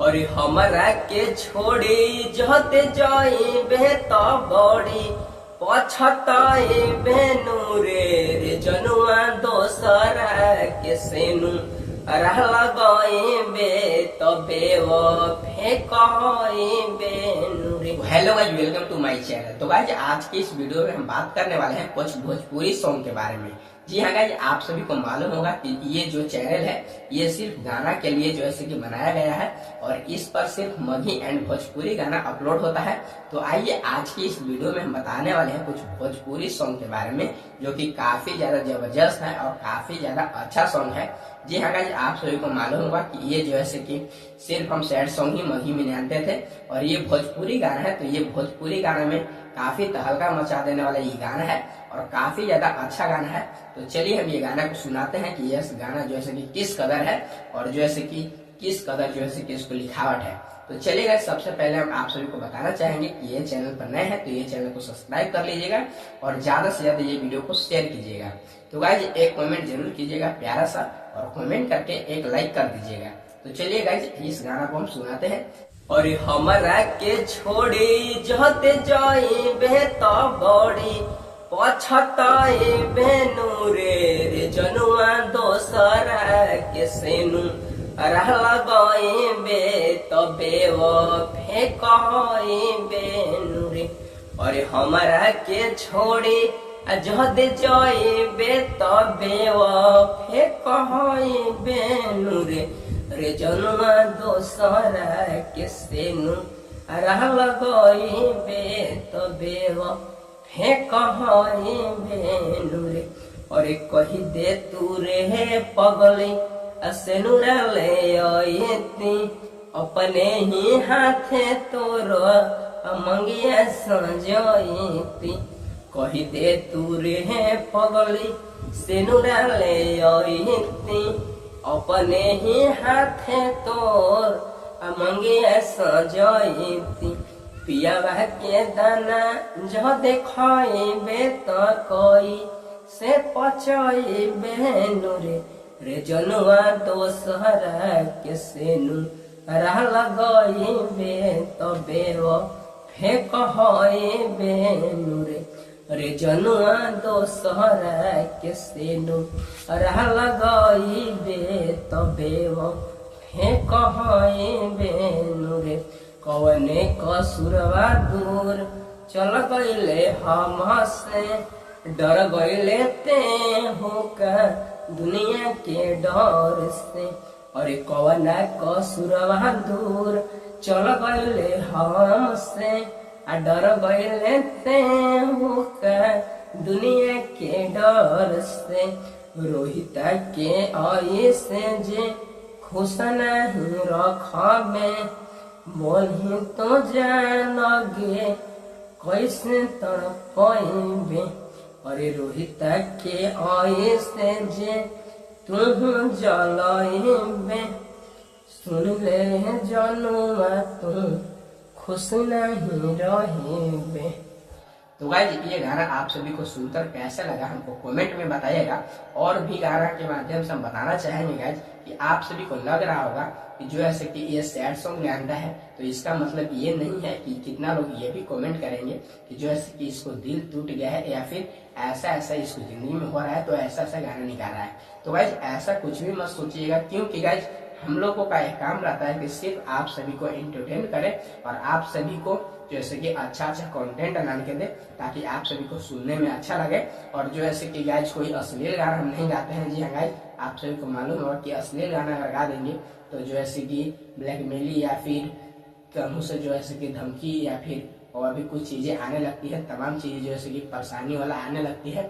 और हमरा के छोड़ी जहते जाइबे त बड़ी पछताइबे नूरे रे जनुआ दोसरा के सेनु रहला गइबे तबे वो फेंकाइबे नूरे। Hello guys, welcome to my channel. तो गाइस आज की इस वीडियो में हम बात करने वाले हैं कुछ भोजपुरी सॉन्ग के बारे में। जी हाँ गाइस, आप सभी को मालूम होगा कि ये जो चैनल है ये सिर्फ गाना के लिए जो है कि बनाया गया है और इस पर सिर्फ मगही एंड भोजपुरी गाना अपलोड होता है। तो आइए आज की इस वीडियो में हम बताने वाले हैं कुछ भोजपुरी सॉन्ग के बारे में जो कि काफी ज्यादा जबरदस्त है और काफी ज्यादा अच्छा सॉन्ग है। जी हाँ गाइस, आप सभी को मालूम होगा कि ये जो है कि सिर्फ हम सैड सॉन्ग ही मगही में जानते थे और ये भोजपुरी गाना है। तो ये भोजपुरी गाने में काफी तहलका मचा देने वाला ये गाना है और काफी ज्यादा अच्छा गाना है। तो चलिए हम ये गाना को सुनाते हैं कि यह गाना जो है कि किस कदर है और जो है कि किस कदर जो है कि इसको लिखावट है। तो चलिएगा, सबसे पहले हम आप सभी को बताना चाहेंगे कि ये चैनल पर नए हैं तो ये चैनल को सब्सक्राइब कर लीजिएगा और ज्यादा से ज्यादा ये वीडियो को शेयर कीजिएगा। तो गाइज एक कमेंट जरूर कीजिएगा प्यारा सा और कमेंट करके एक लाइक कर दीजिएगा। तो चलिए गाइज इस गाना को हम सुनाते हैं। और हमरा के छोड़ी जहते जाइबे त बड़ी पछताइबे नूरे रे जनुआ दोसरा के सेनु रहला गइबे तबे वो फेंकाइबे नूरे। और हमरा के छोड़ी जहते जाइबे तबे वो फेंकाइबे नूरे रे जनुआ दोसरा के सेनु रहला गइबे तबे वो फेंकाइबे नूरे। और कही दे तू रे पगली सेनुरा ले आईती अपने ही हाथे तोर मंगिया सजाईती। कही दे तू रे पगली सेनुरा ले आईती अपने ही हाथे तोर मंगिया सजाईती। पियावा के दाना जो देखाइबे तो कोई से पचाइबे नूरे रे जनुआ दोसरा के सेनु रहला गइबे तबे वो फेंकाइबे नूरे रे जनुआ दोसरा के सेनु रहला गइबे तबे वो फेंकाइबे नूरे। कवने कसुरवा दूर चल गईले हमसे डर गईले ते होका दुनिया के डर से। और कवना कसुरवा दूर चल गईले हमसे डर गईले ते होका दुनिया के डर से। रोहिता के आई से जे खुश नहीं रखबे बोलही तो जानगे कैसे तड़पइबे। अरे रोहिता के आए से जे तू जलइबे सुन ले जनुआ तू खुश नहीं रहिबे। तो गाइस ये गाना आप सभी को सुनकर कैसा लगा हमको कमेंट में बताइएगा। और भी गाना के माध्यम से हम बताना चाहेंगे गाइस कि आप सभी को लग रहा होगा कि जो है कि ये सैड सॉन्ग गाना है तो इसका मतलब ये नहीं है कि कितना लोग ये भी कमेंट करेंगे कि जो है कि इसको दिल टूट गया है या फिर ऐसा ऐसा इसको जिंदगी में हो रहा है तो ऐसा ऐसा गाना निकाल रहा है। तो गाइस ऐसा कुछ भी मत सोचिएगा, क्योंकि गाइस हम लोगों का एक काम रहता है कि सिर्फ आप सभी को एंटरटेन करें और आप सभी को जैसे कि अच्छा अच्छा कंटेंट बना के दे ताकि आप सभी को सुनने में अच्छा लगे। और जो है कि गाइस कोई अश्लील गाना हम नहीं गाते हैं। जी हाँ गाइस, आप सभी को मालूम होगा कि अश्लील गाना अगर गा देंगे तो जो है कि ब्लैकमेली या फिर कहूँ से जो है कि धमकी या फिर और भी कुछ चीजें आने लगती है, तमाम चीजें जो है कि परेशानी वाला आने लगती है।